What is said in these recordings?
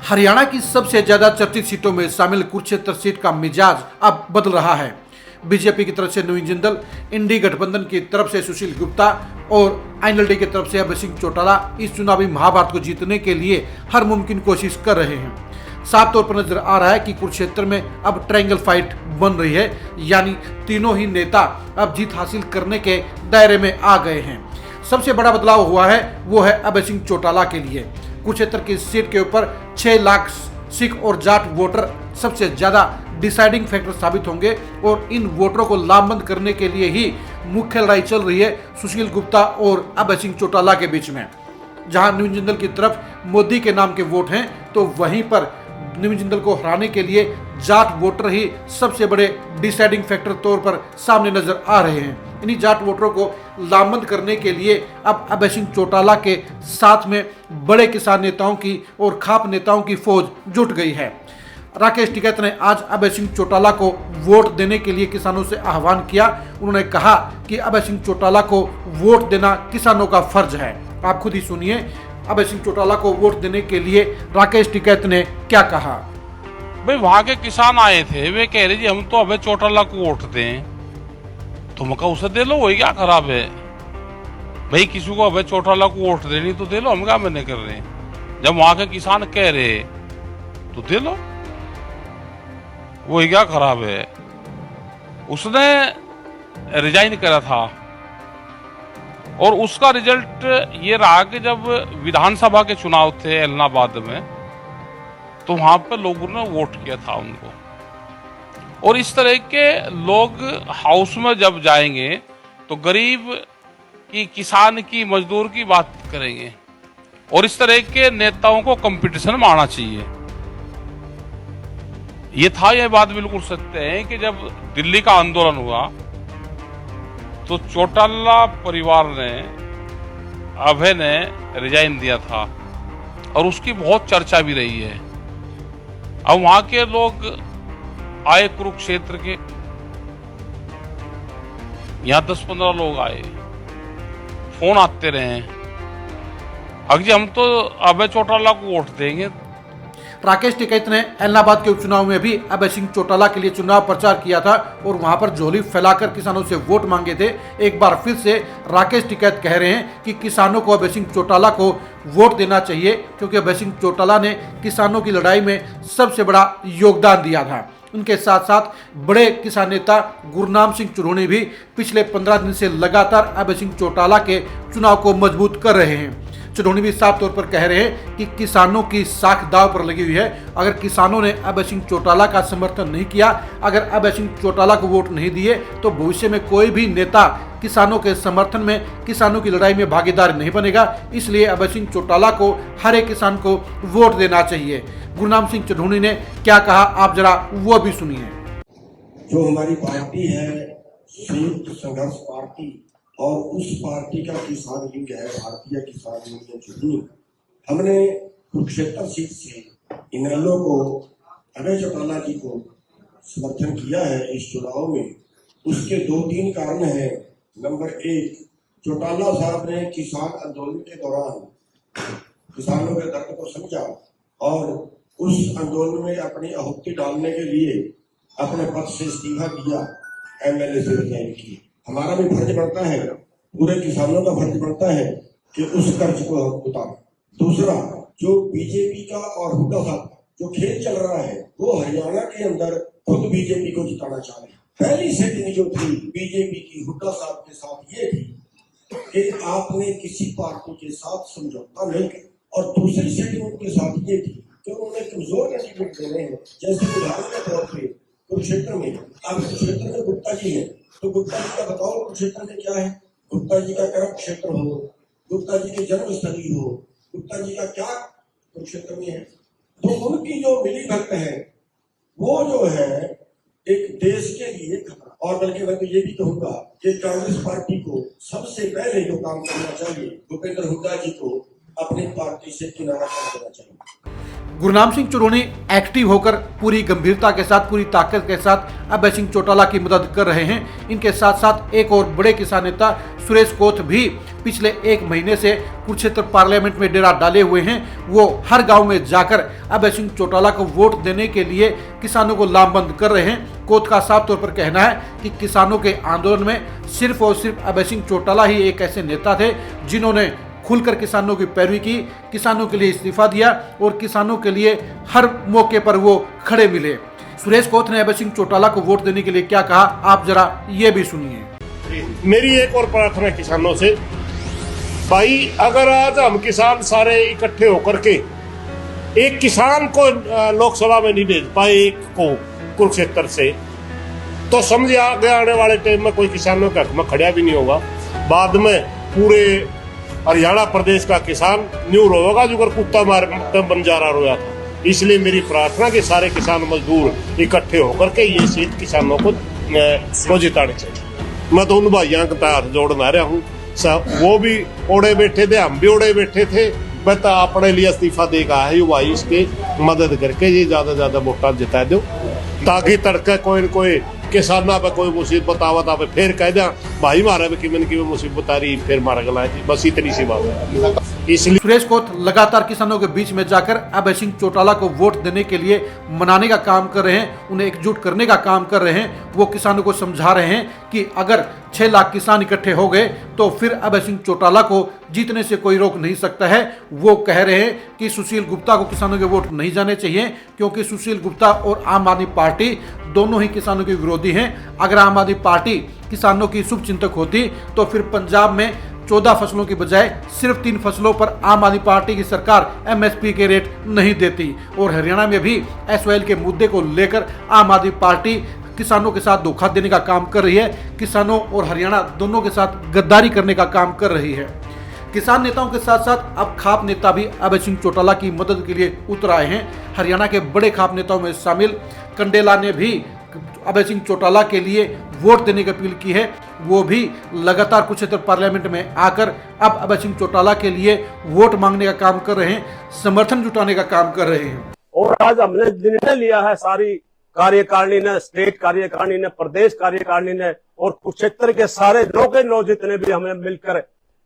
हरियाणा की सबसे ज्यादा चर्चित सीटों में शामिल कुरुक्षेत्र सीट का मिजाज अब बदल रहा है। बीजेपी की तरफ से नवीन जिंदल, इंडी गठबंधन की तरफ से सुशील गुप्ता और आईएनएलडी की तरफ से अभय सिंह चौटाला इस चुनावी महाभारत को जीतने के लिए हर मुमकिन कोशिश कर रहे हैं। साफ तौर पर नजर आ रहा है कि कुरुक्षेत्र में अब ट्रायंगल फाइट बन रही है, यानी तीनों ही नेता अब जीत हासिल करने के दायरे में आ गए हैं। सबसे बड़ा बदलाव हुआ है वो है अभय सिंह चौटाला के लिए। कुरुक्षेत्र की सीट के ऊपर 6 लाख सिख और जाट वोटर सबसे ज्यादा डिसाइडिंग फैक्टर साबित होंगे और इन वोटरों को लामबंद करने के लिए ही मुख्य लड़ाई चल रही है सुशील गुप्ता और अभय सिंह चौटाला के बीच में। जहां नवीन जिंदल की तरफ मोदी के नाम के वोट हैं, तो वहीं पर नवीन जिंदल को हराने के लिए जाट वोटर ही सबसे बड़े डिसाइडिंग फैक्टर तौर पर सामने नजर आ रहे हैं। इन्हीं जाट वोटरों को लामबंद करने के लिए अब अभय सिंह चौटाला के साथ में बड़े किसान नेताओं की और खाप नेताओं की फौज जुट गई है। राकेश टिकैत ने आज अभय सिंह चौटाला को वोट देने के लिए किसानों से आह्वान किया। उन्होंने कहा कि अभय सिंह चौटाला को वोट देना किसानों का फर्ज है। आप खुद ही सुनिए अभय सिंह चौटाला को वोट देने के लिए राकेश टिकैत ने क्या कहा। भाई वहां के किसान आए थे, वे कह रहे जी हम तो अभय चौटाला को वोट दें। तुम कहा उसे दे लो, वही क्या खराब है भाई। किसी को अभय चौटाला को वोट देनी तो दे लो, हम क्या मैंने कर रहे हैं। जब वहां के किसान कह रहे तो दे लो, वही क्या खराब है। उसने रिजाइन करा था और उसका रिजल्ट ये रहा कि जब विधानसभा के चुनाव थे एलनाबाद में, तो वहां पर लोगों ने वोट किया था उनको। और इस तरह के लोग हाउस में जब जाएंगे तो गरीब की, किसान की, मजदूर की बात करेंगे। और इस तरह के नेताओं को कंपटीशन में आना चाहिए। ये था, यह बात बिल्कुल सत्य है कि जब दिल्ली का आंदोलन हुआ तो चौटाला परिवार ने, अभय ने रिजाइन दिया था और उसकी बहुत चर्चा भी रही है। अब वहां के लोग आए कुरुक्षेत्र के, यहां 10-15 लोग आए, फोन आते रहे, अगर हम तो अभय चौटाला को वोट देंगे। राकेश टिकैत ने एलनाबाद के उपचुनाव में भी अभय सिंह चौटाला के लिए चुनाव प्रचार किया था और वहां पर झोली फैलाकर किसानों से वोट मांगे थे। एक बार फिर से राकेश टिकैत कह रहे हैं कि किसानों को अभय सिंह चौटाला को वोट देना चाहिए, क्योंकि अभय सिंह चौटाला ने किसानों की लड़ाई में सबसे बड़ा योगदान दिया था। उनके साथ साथ बड़े किसान नेता गुरनाम सिंह चुरोनी भी पिछले 15 दिन से लगातार अभय सिंह चौटाला के चुनाव को मजबूत कर रहे हैं। चुरोनी भी साफ तौर पर कह रहे हैं कि किसानों की साख दाव पर लगी हुई है। अगर किसानों ने अभय सिंह चौटाला का समर्थन नहीं किया, अगर अभय सिंह चौटाला को वोट नहीं दिए, तो भविष्य में कोई भी नेता किसानों के समर्थन में, किसानों की लड़ाई में भागीदार नहीं बनेगा। इसलिए अभय सिंह चौटाला को हर एक किसान को वोट देना चाहिए। गुरनाम सिंह चौधरी ने क्या कहा, आप जरा वो भी सुनिए। जो हमारी पार्टी है संयुक्त संघर्ष पार्टी, और उस पार्टी का किसान लीग है भारतीय किसान यूनियन चुनी। हमने कुरुक्षेत्र सीट से इनेलो को, अभय चौटाला जी को समर्थन किया है इस चुनाव में। उसके 2-3 कारण हैं। नंबर 1, चौटाला साहब ने किसान आंदोलन के दौरान किसानों के दर्द को समझा और उस आंदोलन में अपनी आहुति डालने के लिए अपने पद से इस्तीफा दिया, एमएलए से रिजाइन की। हमारा भी फर्ज बनता है, पूरे किसानों का फर्ज बनता है कि उस कर्ज को हम उतारें। दूसरा, जो बीजेपी का और हुड्डा साहब जो खेल चल रहा है, वो हरियाणा के अंदर खुद बीजेपी को जिताना चाह रहे हैं। पहली सेटिंग जो थी बीजेपी की हुड्डा साहब के साथ ये थी कि आपने किसी पार्टी के साथ समझौता नहीं किया, और दूसरी सेटिंग उनके साथ ये थी कि उन्होंने कमजोर कैंडिडेट देने हैं। जैसे उदाहरण के तौर पर कुरुक्षेत्र में, अब कुरुक्षेत्र में गुप्ता जी है, तो गुप्ता जी का बताओ कुरुक्षेत्र में क्या है। गुप्ता जी का कर्म क्षेत्र हो, गुप्ता जी की जन्मस्थली हो, गुप्ता जी का क्या कुरुक्षेत्र में है। तो उनकी जो मिली भक्त है वो जो है एक देश के लिए खतरा। और बल्कि मैं तो ये भी कहूंगा कि कांग्रेस पार्टी को सबसे पहले जो काम करना चाहिए, भूपेंद्र हुड्डा जी को अपनी पार्टी से किनारा कर देना चाहिए। गुरनाम सिंह चुरोनी एक्टिव होकर पूरी गंभीरता के साथ, पूरी ताकत के साथ अभय सिंह चौटाला की मदद कर रहे हैं। इनके साथ साथ एक और बड़े किसान नेता सुरेश कोथ भी पिछले 1 महीने से कुरुक्षेत्र पार्लियामेंट में डेरा डाले हुए हैं, वो हर गांव में जाकर अभय सिंह चौटाला को वोट देने के लिए किसानों को लामबंद कर रहे हैं। कोर्ट का साफ तौर पर कहना है कि किसानों के आंदोलन में सिर्फ और सिर्फ अभय सिंह चौटाला ही एक ऐसे नेता थे जिन्होंने खुलकर किसानों की पैरवी की, किसानों के लिए इस्तीफा दिया और किसानों के लिए हर मौके पर वो खड़े मिले। सुरेश कोथ ने अभय सिंह चौटाला को वोट देने के लिए क्या कहा, आप जरा ये भी सुनिए। मेरी एक और प्रार्थना किसानों से, भाई अगर आज हम किसान सारे इकट्ठे होकर के एक किसान को लोकसभा में नहीं भेज पाए, एक को कुरुक्षेत्र से, तो समझिए आगे आने वाले टाइम में कोई किसानों के हक में खड़ा भी नहीं होगा। बाद में पूरे हरियाणा प्रदेश का किसान न्यू रोएगा जो कुत्ता मार बंजारा रोया था। इसलिए मेरी प्रार्थना कि सारे किसान मजदूर इकट्ठे होकर के ये सीट किसानों को जिताने चाहिए। मैं तो उन भाइयों का हाथ जोड़ना रहा हूँ, वो भी ओढ़े बैठे थे, हम भी ओढ़े बैठे थे। मैं तो अपने लिए इस्तीफा देगा है भाई, इसके मदद करके ये ज्यादा वोटा जिता दो, ताकि तड़के कोई न कोई किसाना पे कोई मुसीबत आवत आप फिर कह दिया भाई मारे की मन की मुसीबत आ रही फिर मारा गला है। बस इतनी सी बात है। इसलिए सुरेश कोथ लगातार किसानों के बीच में जाकर अभय सिंह चौटाला को वोट देने के लिए मनाने का काम कर रहे हैं, उन्हें एकजुट करने का काम कर रहे हैं। वो किसानों को समझा रहे हैं कि अगर 6 लाख किसान इकट्ठे हो गए तो फिर अभय सिंह चौटाला को जीतने से कोई रोक नहीं सकता है। वो कह रहे हैं कि सुशील गुप्ता को किसानों के वोट नहीं जाने चाहिए, क्योंकि सुशील गुप्ता और आम आदमी पार्टी दोनों ही किसानों के विरोधी हैं। अगर आम आदमी पार्टी किसानों की शुभ चिंतक होती तो फिर पंजाब में 14 फसलों की बजाय सिर्फ 3 फसलों पर आम आदमी पार्टी की सरकार MSP के रेट नहीं देती, और हरियाणा में भी SOL के मुद्दे को लेकर आम आदमी पार्टी किसानों के साथ धोखा देने का काम कर रही है, किसानों और हरियाणा दोनों के साथ गद्दारी करने का काम कर रही है। किसान नेताओं के साथ साथ अब खाप नेता भी अभय सिंह चौटाला की मदद के लिए उतर आए हैं। हरियाणा के बड़े खाप नेताओं में शामिल कंडेला ने भी अभय सिंह चौटाला के लिए वोट देने की अपील की है। वो भी लगातार कुरुक्षेत्र पार्लियामेंट में आकर अब अभय सिंह चौटाला के लिए वोट मांगने का काम कर रहे हैं, समर्थन जुटाने का काम कर रहे हैं। और आज हमने निर्णय लिया है, सारी कार्यकारिणी ने, स्टेट कार्यकारिणी ने, प्रदेश कार्यकारिणी ने और कुरुक्षेत्र के सारे 9 के 9 जितने भी हमें मिलकर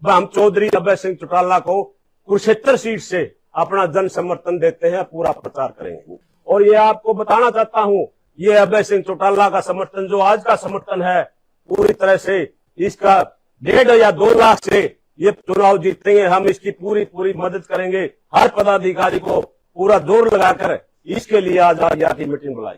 हम चौधरी अभय सिंह चौटाला को कुरुक्षेत्र सीट से अपना जन समर्थन देते हैं, पूरा प्रचार करेंगे। और ये आपको बताना चाहता हूं, ये अभय सिंह चौटाला का समर्थन जो आज का समर्थन है, पूरी तरह से इसका 1.5 या 2 लाख से ये चुनाव जीतेंगे। हम इसकी पूरी मदद करेंगे। हर पदाधिकारी को पूरा जोर लगाकर इसके लिए आज यहाँ की मीटिंग बुलाई।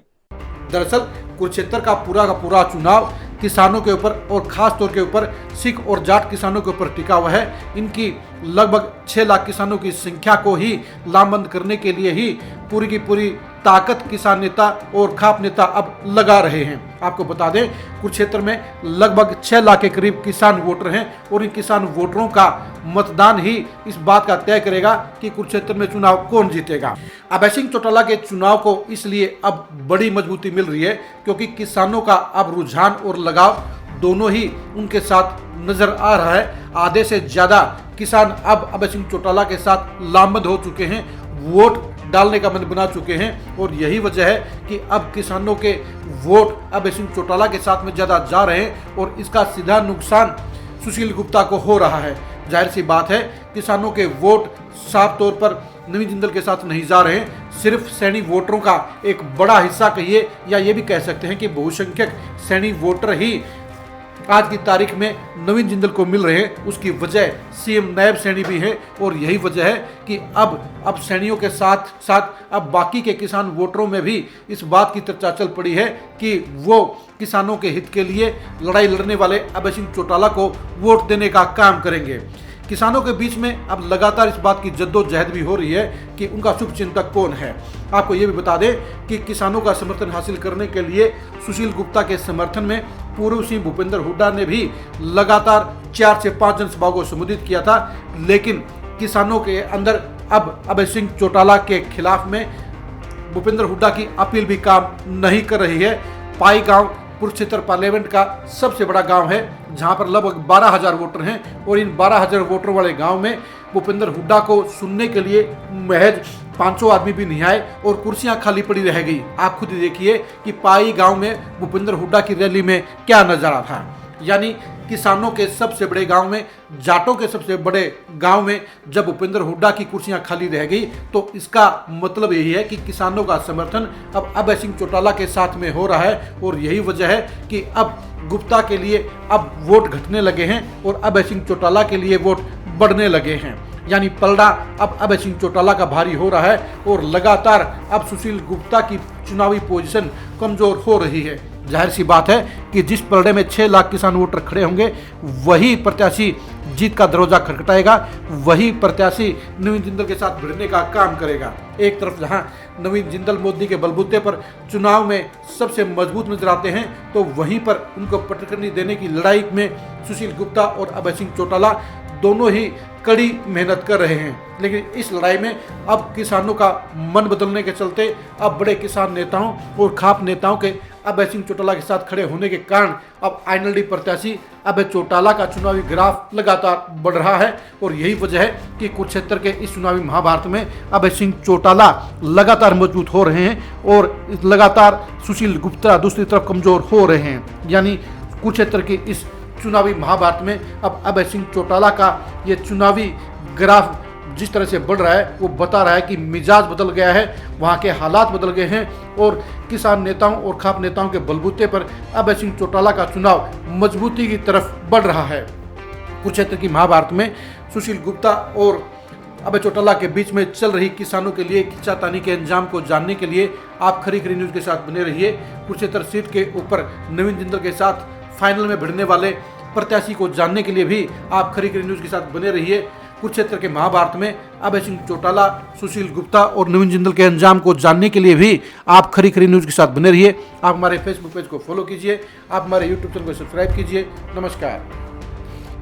दरअसल कुरुक्षेत्र का पूरा चुनाव किसानों के ऊपर और खास तौर के ऊपर सिख और जाट किसानों के ऊपर टिका हुआ है। इनकी लगभग 6 लाख किसानों की संख्या को ही लामबंद करने के लिए ही पूरी की पूरी ताकत किसान नेता और खाप नेता अब लगा रहे हैं। आपको बता दें, कुरुक्षेत्र में लगभग 6 लाख के करीब किसान वोटर हैं और इन किसान वोटरों का मतदान ही इस बात का तय करेगा कि कुरुक्षेत्र में चुनाव कौन जीतेगा। अभय सिंह चौटाला के चुनाव को इसलिए अब बड़ी मजबूती मिल रही है क्योंकि किसानों का अब रुझान और लगाव दोनों ही उनके साथ नजर आ रहा है। आधे से ज्यादा किसान अब अभय सिंह चौटाला के साथ लामबंद हो चुके हैं, वोट डालने का मन बना चुके हैं, और यही वजह है कि अब किसानों के वोट अभय सिंह चौटाला के साथ में ज्यादा जा रहे हैं और इसका सीधा नुकसान सुशील गुप्ता को हो रहा है। जाहिर सी बात है, किसानों के वोट साफ तौर पर नवीन जिंदल के साथ नहीं जा रहे हैं। सिर्फ सैनी वोटरों का एक बड़ा हिस्सा कहिए या ये भी कह सकते हैं कि बहुसंख्यक सैनी वोटर ही आज की तारीख में नवीन जिंदल को मिल रहे हैं। उसकी वजह सीएम नायब सैनी भी है, और यही वजह है कि अब सैनियों के साथ साथ अब बाकी के किसान वोटरों में भी इस बात की चर्चा चल पड़ी है कि वो किसानों के हित के लिए लड़ाई लड़ने वाले अभय सिंह चौटाला को वोट देने का काम करेंगे। किसानों के बीच में अब लगातार इस बात की जद्दोजहद भी हो रही है कि उनका शुभचिंतक कौन है। आपको ये भी बता दें कि किसानों का समर्थन हासिल करने के लिए सुशील गुप्ता के समर्थन में पूर्व सिंह भूपेंद्र हुड्डा ने भी लगातार 4 से 5 जनसभाओं को संबोधित किया था, लेकिन किसानों के अंदर अब अभय सिंह चौटाला के खिलाफ में भूपेंद्र हुड्डा की अपील भी काम नहीं कर रही है। पाई गांव कुरुक्षेत्र पार्लियामेंट का सबसे बड़ा गांव है, जहां पर लगभग 12,000 वोटर हैं, और इन 12,000 वोटर वाले गांव में भूपेंद्र हुड्डा को सुनने के लिए महज 500 आदमी भी नहीं आए और कुर्सियां खाली पड़ी रह गई। आप खुद देखिए कि पाई गांव में भूपेंद्र हुड्डा की रैली में क्या नजारा था। यानी किसानों के सबसे बड़े गांव में, जाटों के सबसे बड़े गांव में जब भूपेंद्र हुड्डा की कुर्सियां खाली रह गई तो इसका मतलब यही है कि किसानों का समर्थन अब अभय सिंह चौटाला के साथ में हो रहा है। और यही वजह है कि अब गुप्ता के लिए अब वोट घटने लगे हैं और अभय सिंह चौटाला के लिए वोट बढ़ने लगे हैं। यानी पलड़ा अब अभय सिंह चौटाला का भारी हो रहा है और लगातार अब सुशील गुप्ता की चुनावी पोजीशन कमजोर हो रही है। जाहिर सी बात है कि जिस पलड़े में 6 लाख किसान वोटर खड़े होंगे वही प्रत्याशी जीत का दरवाजा खटखटाएगा, वही प्रत्याशी नवीन जिंदल के साथ भिड़ने का काम करेगा। एक तरफ जहां नवीन जिंदल मोदी के बलबूते पर चुनाव में सबसे मजबूत नजर आते हैं तो वहीं पर उनको पटकनी देने की लड़ाई में सुशील गुप्ता और अभय सिंह चौटाला दोनों ही कड़ी मेहनत कर रहे हैं। लेकिन इस लड़ाई में अब किसानों का मन बदलने के चलते अब बड़े किसान नेताओं और खाप नेताओं के अभय सिंह चौटाला के साथ खड़े होने के कारण अब आईएनएलडी प्रत्याशी अभय चौटाला का चुनावी ग्राफ लगातार बढ़ रहा है। और यही वजह है कि कुरुक्षेत्र के इस चुनावी महाभारत में अभय सिंह चौटाला लगातार मजबूत हो रहे हैं और लगातार सुशील गुप्ता दूसरी तरफ कमजोर हो रहे हैं। यानी कुरुक्षेत्र की इस चुनावी महाभारत में अब अभय सिंह चौटाला का ये चुनावी ग्राफ जिस तरह से बढ़ रहा है वो बता रहा है कि मिजाज बदल गया है, वहाँ के हालात बदल गए हैं और किसान नेताओं और खाप नेताओं के बलबूते पर अभय सिंह चौटाला का चुनाव मजबूती की तरफ बढ़ रहा है। कुरुक्षेत्र की महाभारत में सुशील गुप्ता और अभय चौटाला के बीच में चल रही किसानों के लिए खींचातानी के अंजाम को जानने के लिए आप खरी खरी न्यूज़ के साथ बने रहिए। कुरुक्षेत्र सीट के ऊपर नवीन जिंदल के साथ फाइनल में भिड़ने वाले प्रत्याशी को जानने के लिए भी आप खरी खरी न्यूज़ के साथ बने रहिए। कुरुक्षेत्र के महाभारत में अभय सिंह चौटाला, सुशील गुप्ता और नवीन जिंदल के अंजाम को जानने के लिए भी आप खरी खरी न्यूज़ के साथ बने रहिए। आप हमारे फेसबुक पेज को फॉलो कीजिए, आप हमारे यूट्यूब चैनल को सब्सक्राइब कीजिए। नमस्कार।